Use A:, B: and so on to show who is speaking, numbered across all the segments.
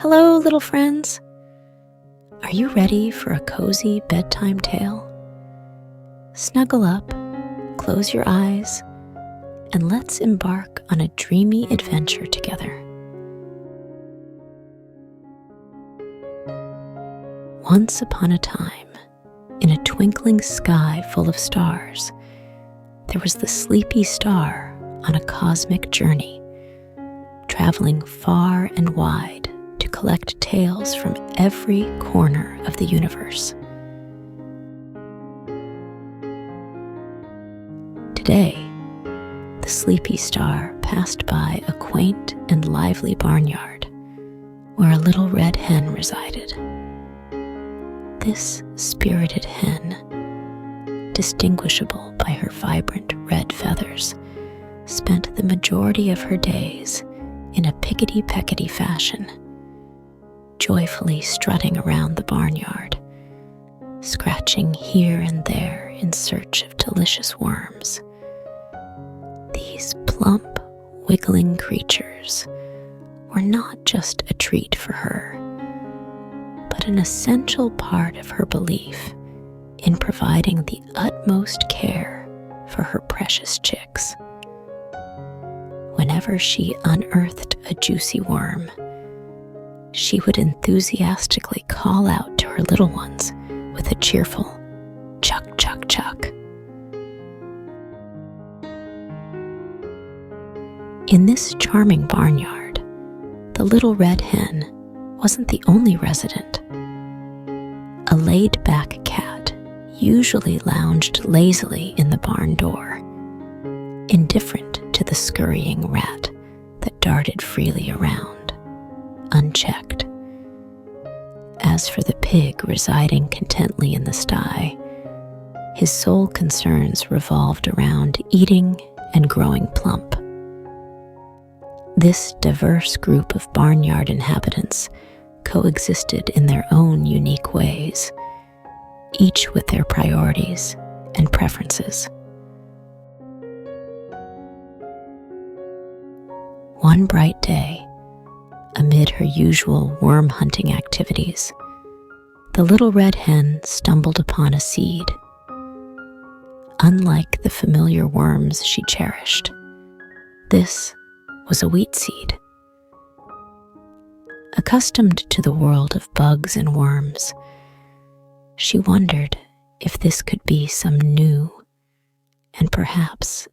A: Hello, little friends. Are you ready for a cozy bedtime tale? Snuggle up, close your eyes, and let's embark on a dreamy adventure together. Once upon a time, in a twinkling sky full of stars, there was the sleepy star on a cosmic journey, traveling far and wide to collect tales from every corner of the universe. Today, the sleepy star passed by a quaint and lively barnyard where a little red hen resided. This spirited hen, distinguishable by her vibrant red feathers, spent the majority of her days in a pickety-peckety fashion, joyfully strutting around the barnyard, scratching here and there in search of delicious worms. These plump, wiggling creatures were not just a treat for her, but an essential part of her belief in providing the utmost care for her precious chicks. Whenever she unearthed a juicy worm, she would enthusiastically call out to her little ones with a cheerful chuck, chuck, chuck. In this charming barnyard, the little red hen wasn't the only resident. A laid-back cat usually lounged lazily in the barn door, indifferent to the scurrying rat that darted freely around, unchecked. As for the pig residing contently in the sty, his sole concerns revolved around eating and growing plump. This diverse group of barnyard inhabitants coexisted in their own unique ways, each with their priorities and preferences. One bright day, amid her usual worm hunting activities, the little red hen stumbled upon a seed. Unlike the familiar worms she cherished, this was a wheat seed. Accustomed to the world of bugs and worms, she wondered if this could be some new and perhaps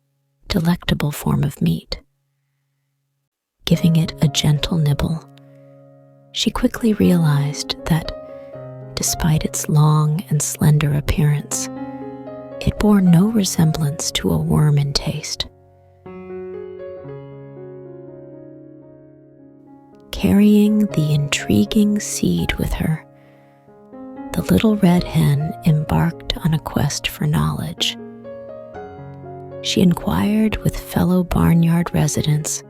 A: delectable form of meat. Giving it a gentle nibble, she quickly realized that, despite its long and slender appearance, it bore no resemblance to a worm in taste. Carrying the intriguing seed with her, the little red hen embarked on a quest for knowledge. She inquired with fellow barnyard residents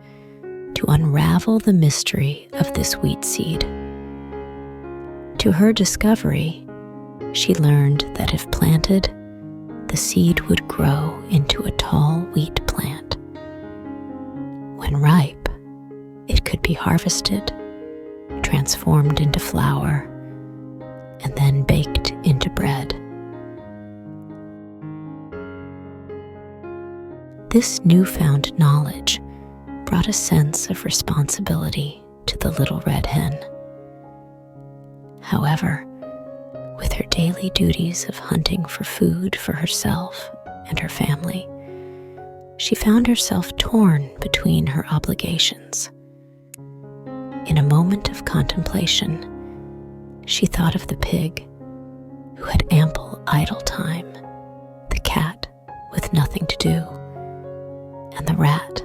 A: to unravel the mystery of this wheat seed. To her discovery, she learned that if planted, the seed would grow into a tall wheat plant. When ripe, it could be harvested, transformed into flour, and then baked into bread. This newfound knowledge brought a sense of responsibility to the little red hen. However, with her daily duties of hunting for food for herself and her family, she found herself torn between her obligations. In a moment of contemplation, she thought of the pig, who had ample idle time, the cat with nothing to do, and the rat,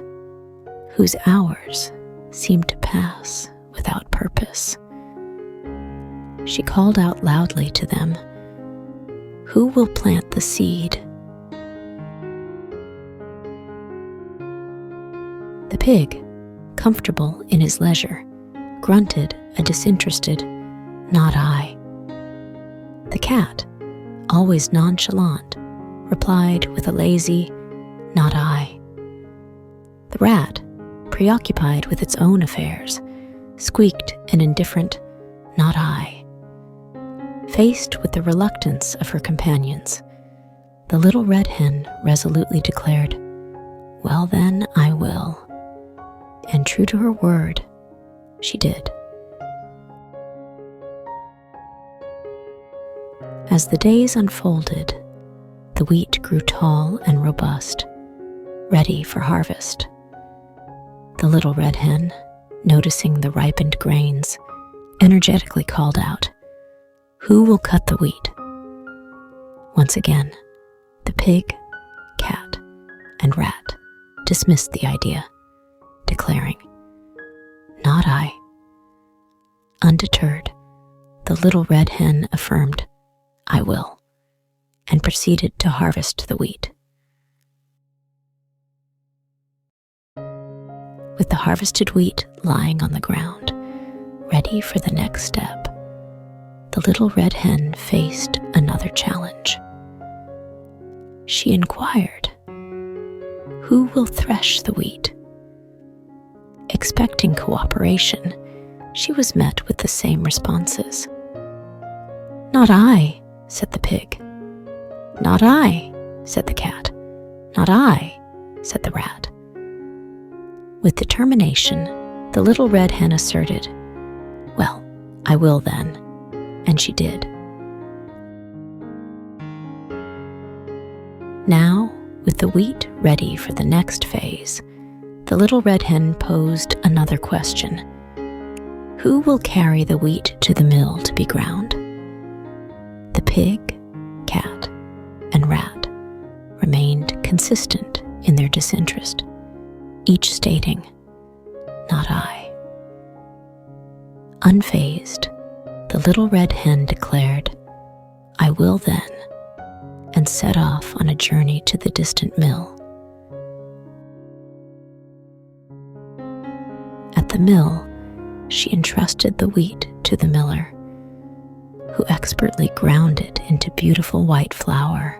A: whose hours seemed to pass without purpose. She called out loudly to them, "Who will plant the seed?" The pig, comfortable in his leisure, grunted a disinterested, "Not I." The cat, always nonchalant, replied with a lazy, "Not I." The rat, preoccupied with its own affairs, squeaked an indifferent, "Not I." Faced with the reluctance of her companions, the little red hen resolutely declared, "Well then, I will." And true to her word, she did. As the days unfolded, the wheat grew tall and robust, ready for harvest. The little red hen, noticing the ripened grains, energetically called out, "Who will cut the wheat?" Once again, the pig, cat, and rat dismissed the idea, declaring, "Not I." Undeterred, the little red hen affirmed, "I will," and proceeded to harvest the wheat. With the harvested wheat lying on the ground, ready for the next step, the little red hen faced another challenge. She inquired, "Who will thresh the wheat?" Expecting cooperation, she was met with the same responses. "Not I," said the pig. "Not I," said the cat. "Not I," said the rat. With determination, the little red hen asserted, "Well, I will then," and she did. Now, with the wheat ready for the next phase, the little red hen posed another question. Who will carry the wheat to the mill to be ground? The pig, cat, and rat remained consistent in their disinterest, each stating, "Not I." Unfazed, the little red hen declared, "I will then," and set off on a journey to the distant mill. At the mill, she entrusted the wheat to the miller, who expertly ground it into beautiful white flour.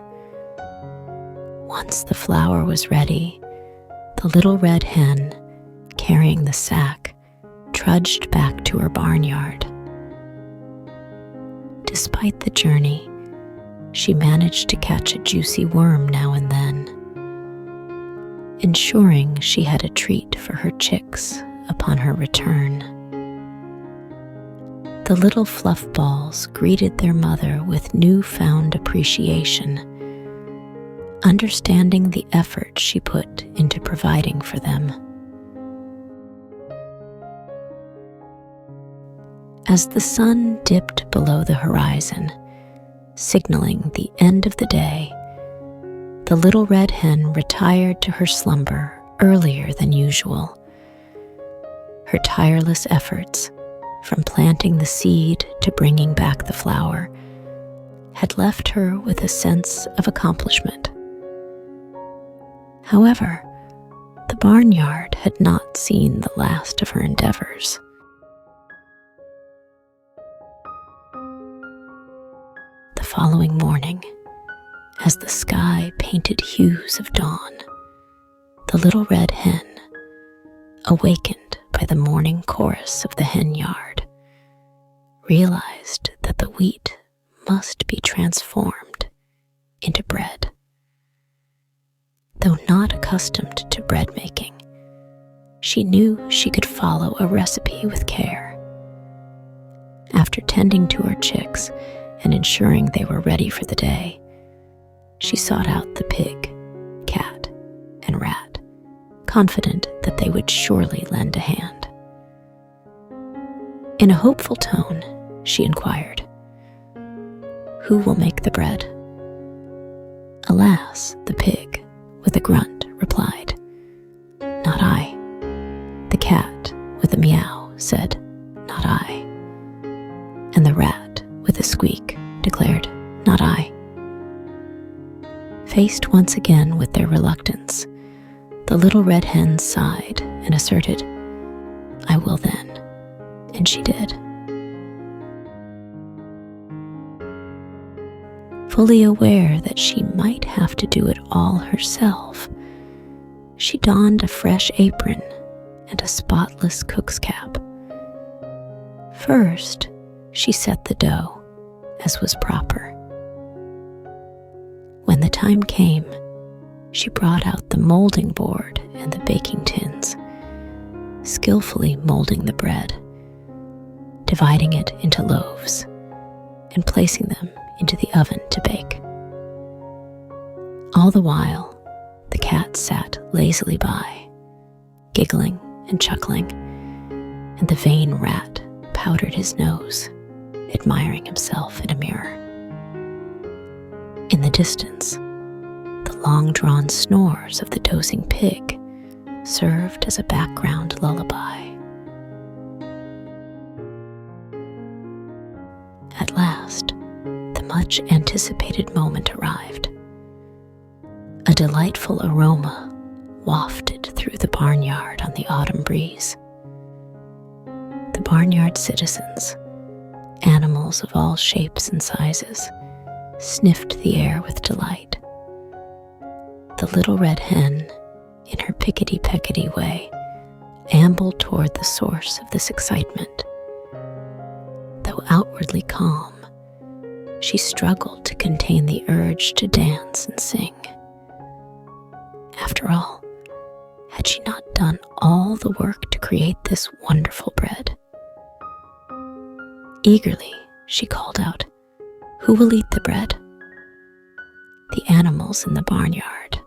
A: Once the flour was ready, the little red hen, carrying the sack, trudged back to her barnyard. Despite the journey, she managed to catch a juicy worm now and then, ensuring she had a treat for her chicks upon her return. The little fluff balls greeted their mother with newfound appreciation, understanding the effort she put into providing for them. As the sun dipped below the horizon, signaling the end of the day, the little red hen retired to her slumber earlier than usual. Her tireless efforts, from planting the seed to bringing back the flour, had left her with a sense of accomplishment. However, the barnyard had not seen the last of her endeavors. The following morning, as the sky painted hues of dawn, the little red hen, awakened by the morning chorus of the hen yard, realized that the wheat must be transformed into bread. Though not accustomed to bread making, she knew she could follow a recipe with care. After tending to her chicks and ensuring they were ready for the day, she sought out the pig, cat, and rat, confident that they would surely lend a hand. In a hopeful tone, she inquired, "Who will make the bread?" Alas, the pig, with a grunt, replied, "Not I." The cat, with a meow, said, "Not I." And the rat, with a squeak, declared, "Not I." Faced once again with their reluctance, the little red hen sighed and asserted, "I will then," and she did. Fully aware that she might have to do it all herself, she donned a fresh apron and a spotless cook's cap, First, she set the dough, as was proper. When the time came, she brought out the molding board and the baking tins, skillfully molding the bread, dividing it into loaves, and placing them into the oven to bake. All the while, the cat sat lazily by, giggling and chuckling, and the vain rat powdered his nose, admiring himself in a mirror. In the distance, the long-drawn snores of the dozing pig served as a background lullaby. At last, the much-anticipated moment arrived. A delightful aroma wafted through the barnyard on the autumn breeze. The barnyard citizens, animals of all shapes and sizes, sniffed the air with delight. The little red hen, in her pickety-peckety way, ambled toward the source of this excitement. Though outwardly calm, she struggled to contain the urge to dance and sing. After all, had she not done all the work to create this wonderful bread? Eagerly, she called out, "Who will eat the bread?" The animals in the barnyard,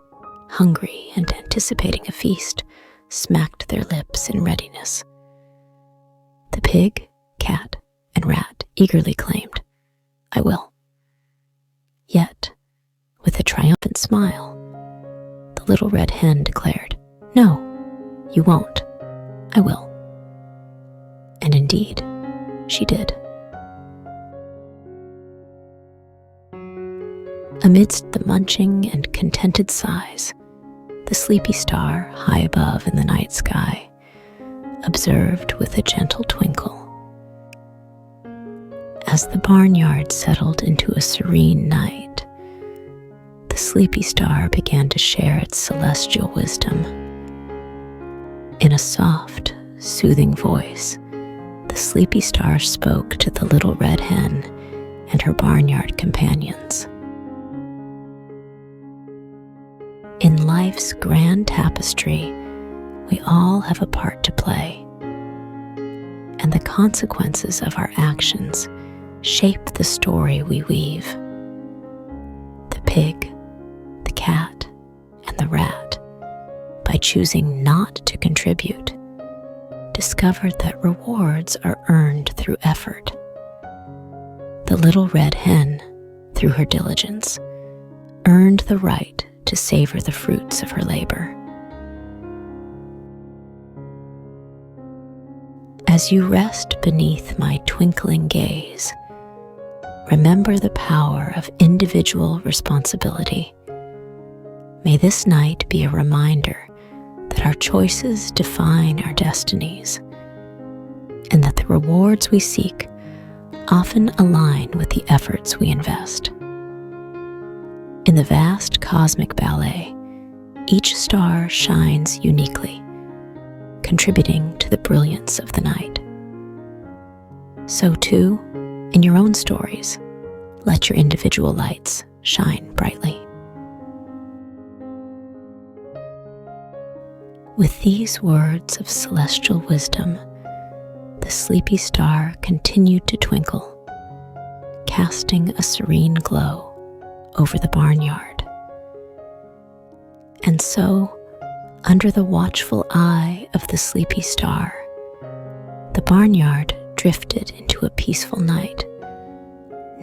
A: hungry and anticipating a feast, smacked their lips in readiness. The pig, cat, and rat eagerly claimed, "I will." Yet, with a triumphant smile, the little red hen declared, "No, you won't. I will." And indeed, she did. Amidst the munching and contented sighs, the sleepy star high above in the night sky observed with a gentle twinkle. As the barnyard settled into a serene night, the sleepy star began to share its celestial wisdom. In a soft, soothing voice, the sleepy star spoke to the little red hen and her barnyard companions. In life's grand tapestry, we all have a part to play, and the consequences of our actions shape the story we weave. The pig, the cat, and the rat, by choosing not to contribute, discovered that rewards are earned through effort. The little red hen, through her diligence, earned the right to savor the fruits of her labor. As you rest beneath my twinkling gaze, remember the power of individual responsibility. May this night be a reminder that our choices define our destinies, and that the rewards we seek often align with the efforts we invest. In the vast cosmic ballet, each star shines uniquely, contributing to the brilliance of the night. So too, in your own stories, let your individual lights shine brightly. With these words of celestial wisdom, the sleepy star continued to twinkle, casting a serene glow over the barnyard. And so, under the watchful eye of the sleepy star, the barnyard drifted into a peaceful night,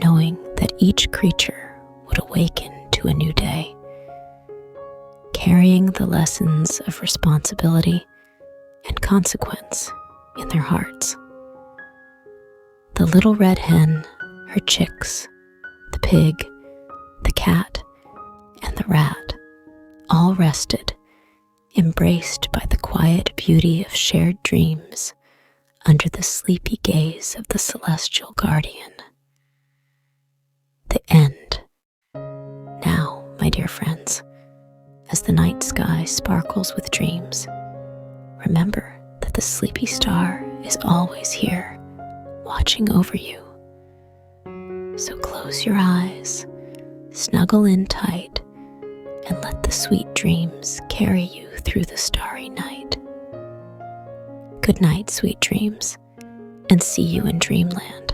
A: knowing that each creature would awaken to a new day, carrying the lessons of responsibility and consequence in their hearts. The little red hen, her chicks, the pig, the cat, and the rat all rested, embraced by the quiet beauty of shared dreams under the sleepy gaze of the celestial guardian. The end. Now, my dear friends, as the night sky sparkles with dreams, remember that the sleepy star is always here, watching over you. So close your eyes, snuggle in tight, and let the sweet dreams carry you through the starry night. Good night, sweet dreams, and see you in dreamland.